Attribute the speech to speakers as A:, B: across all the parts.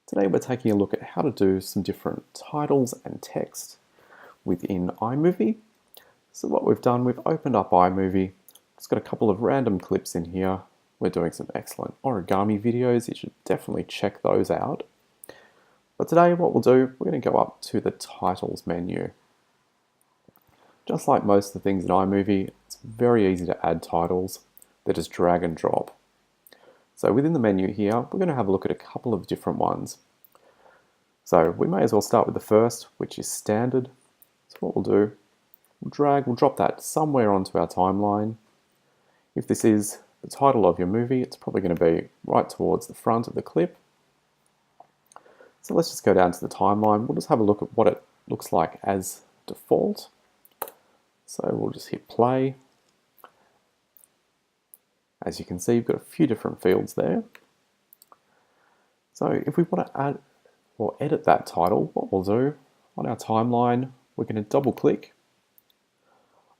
A: Today we're taking a look at how to do some different titles and text within iMovie. So what we've done, we've opened up iMovie. It's got a couple of random clips in here. We're doing some excellent origami videos. You should definitely check those out. But today what we'll do, we're going to go up to the titles menu. Just like most of the things in iMovie, it's very easy to add titles. They're just drag and drop. So within the menu here, we're going to have a look at a couple of different ones. So we may as well start with the first, which is standard. So what we'll do, we'll drop that somewhere onto our timeline. If this is the title of your movie, it's probably going to be right towards the front of the clip. So let's just go down to the timeline. We'll just have a look at what it looks like as default. So we'll just hit play. As you can see, you've got a few different fields there. So if we want to add or edit that title, what we'll do on our timeline, we're going to double click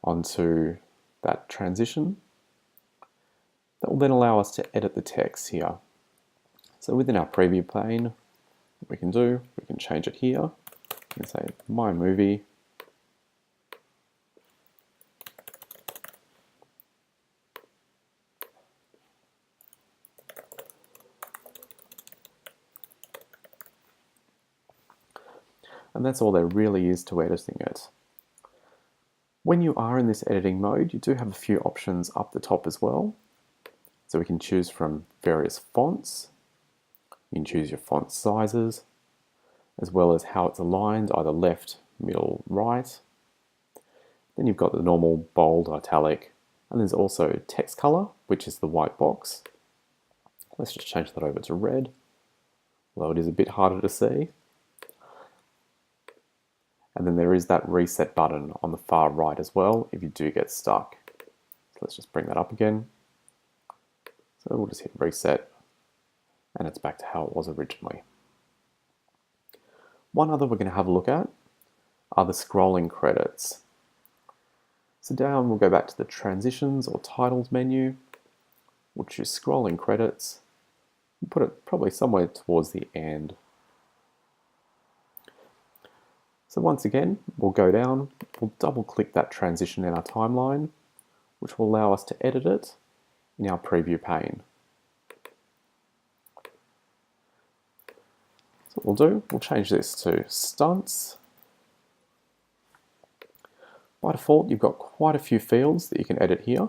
A: onto that transition. That will then allow us to edit the text here. So within our preview pane, what we can do, we can change it here. We can say my movie. And that's all there really is to editing it. When you are in this editing mode, you do have a few options up the top as well. So we can choose from various fonts. You can choose your font sizes, as well as how it's aligned, either left, middle, right. Then you've got the normal bold, italic, and there's also text color, which is the white box. Let's just change that over to red, although it is a bit harder to see. And then there is that reset button on the far right as well if you do get stuck. So let's just bring that up again. So we'll just hit reset and it's back to how it was originally. One other we're going to have a look at are the scrolling credits. So down we'll go back to the transitions or titles menu. We'll choose scrolling credits. We'll put it probably somewhere towards the end. So once again, we'll go down, we'll double click that transition in our timeline, which will allow us to edit it in our preview pane. So what we'll do, we'll change this to stunts. By default, you've got quite a few fields that you can edit here.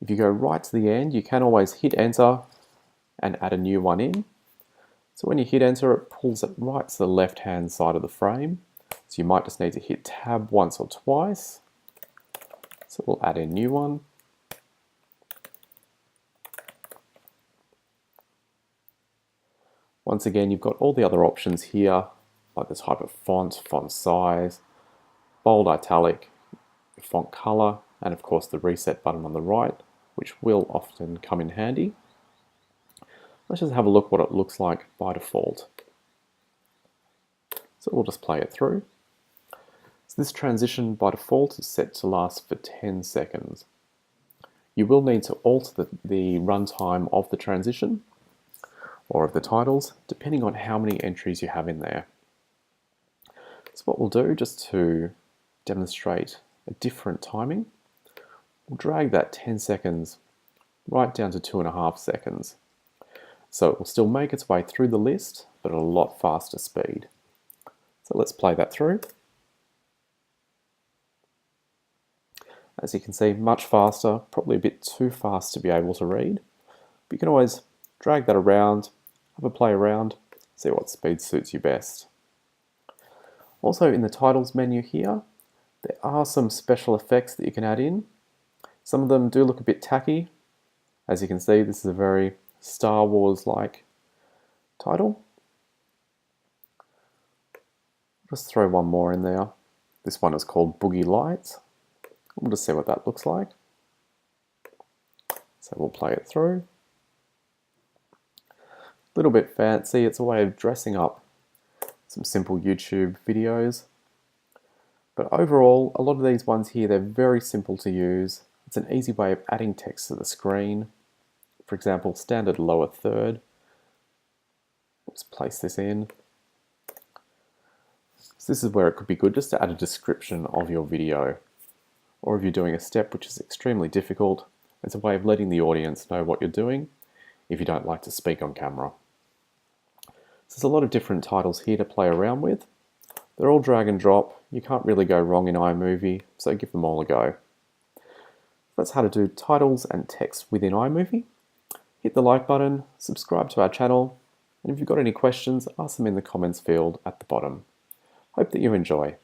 A: If you go right to the end, you can always hit enter and add a new one in. So when you hit enter, it pulls it right to the left-hand side of the frame. So you might just need to hit tab once or twice. So we'll add a new one. Once again, you've got all the other options here, like the type of font, font size, bold, italic, font color, and of course the reset button on the right, which will often come in handy. Let's just have a look what it looks like by default. So we'll just play it through. So this transition by default is set to last for 10 seconds. You will need to alter the runtime of the transition or of the titles, depending on how many entries you have in there. So what we'll do, just to demonstrate a different timing, we'll drag that 10 seconds right down to 2.5 seconds. So it will still make its way through the list, but at a lot faster speed. So let's play that through. As you can see, much faster, probably a bit too fast to be able to read. But you can always drag that around, have a play around, see what speed suits you best. Also in the titles menu here, there are some special effects that you can add in. Some of them do look a bit tacky. As you can see, this is a very Star Wars-like title. Just throw one more in there. This one is called Boogie Lights. We'll just see what that looks like. So we'll play it through. A little bit fancy. It's a way of dressing up some simple YouTube videos. But overall, a lot of these ones here, they're very simple to use. It's an easy way of adding text to the screen. For example, standard lower third. Just place this in. So this is where it could be good just to add a description of your video. Or if you're doing a step which is extremely difficult, it's a way of letting the audience know what you're doing if you don't like to speak on camera. So there's a lot of different titles here to play around with. They're all drag and drop. You can't really go wrong in iMovie, so give them all a go. That's how to do titles and text within iMovie. Hit the like button, subscribe to our channel, and if you've got any questions, ask them in the comments field at the bottom. Hope that you enjoy.